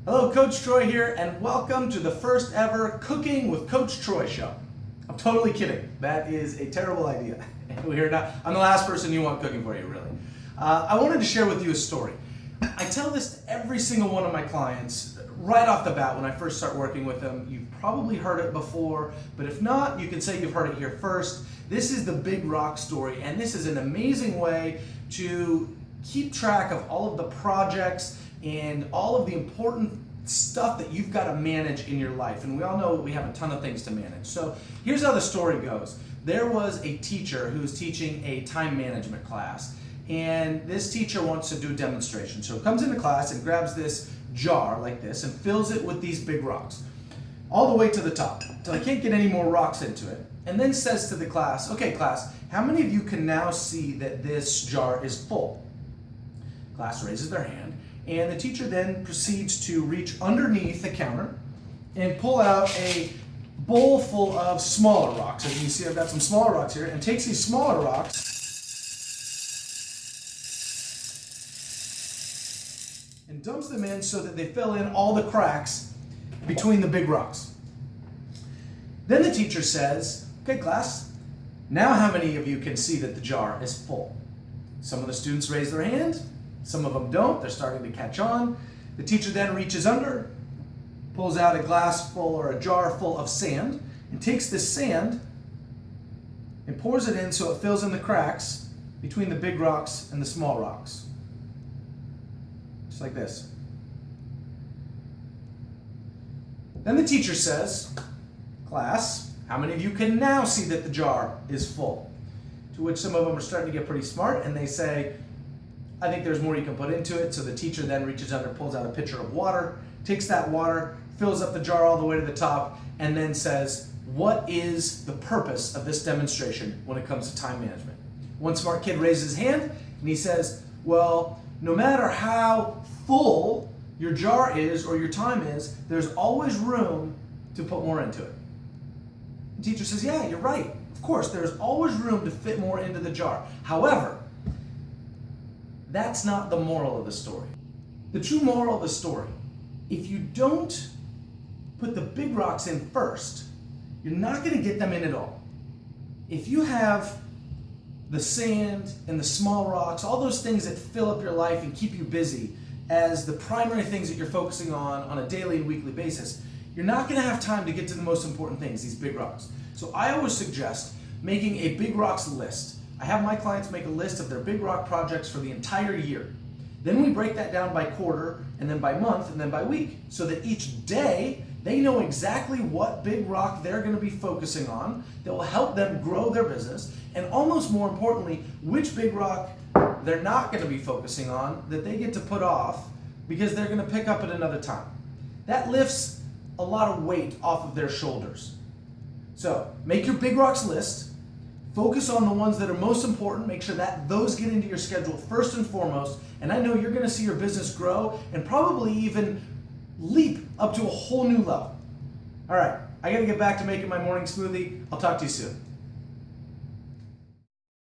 Hello, Coach Troy here, and welcome to the first ever Cooking with Coach Troy show. I'm totally kidding. That is a terrible idea. I'm the last person you want cooking for you, really. I wanted to share with you a story. I tell this to every single one of my clients right off the bat when I first start working with them. You've probably heard it before, but if not, you can say you've heard it here first. This is the Big Rock story, and this is an amazing way to keep track of all of the projects and all of the important stuff that you've got to manage in your life. And we all know we have a ton of things to manage. So here's how the story goes. There was a teacher who was teaching a time management class, and this teacher wants to do a demonstration. So he comes into class and grabs this jar like this and fills it with these big rocks all the way to the top until I can't get any more rocks into it, and then says to the class, okay class, how many of you can now see that this jar is full? Class raises their hand, and the teacher then proceeds to reach underneath the counter and pull out a bowl full of smaller rocks. As you can see, I've got some smaller rocks here, and takes these smaller rocks and dumps them in so that they fill in all the cracks between the big rocks. Then the teacher says, okay class, now how many of you can see that the jar is full? Some of the students raise their hand, some of them don't, they're starting to catch on. The teacher then reaches under, pulls out a glass full or a jar full of sand, and takes this sand and pours it in so it fills in the cracks between the big rocks and the small rocks. Just like this. Then the teacher says, class, how many of you can now see that the jar is full? To which some of them are starting to get pretty smart, and they say, I think there's more you can put into it. So the teacher then reaches under, pulls out a pitcher of water, takes that water, fills up the jar all the way to the top, and then says, what is the purpose of this demonstration when it comes to time management? One smart kid raises his hand, and he says, well, no matter how full your jar is or your time is, there's always room to put more into it. The teacher says, yeah, you're right. Of course, there's always room to fit more into the jar. However, that's not the moral of the story. The true moral of the story, if you don't put the big rocks in first, you're not going to get them in at all. If you have the sand and the small rocks, all those things that fill up your life and keep you busy as the primary things that you're focusing on a daily and weekly basis, you're not going to have time to get to the most important things, these big rocks. So I always suggest making a big rocks list. I have my clients make a list of their big rock projects for the entire year. Then we break that down by quarter, and then by month, and then by week, so that each day they know exactly what big rock they're going to be focusing on that will help them grow their business, and almost more importantly, which big rock they're not going to be focusing on that they get to put off because they're going to pick up at another time. That lifts a lot of weight off of their shoulders. So make your big rocks list. Focus on the ones that are most important. Make sure that those get into your schedule first and foremost. And I know you're going to see your business grow and probably even leap up to a whole new level. All right, I got to get back to making my morning smoothie. I'll talk to you soon.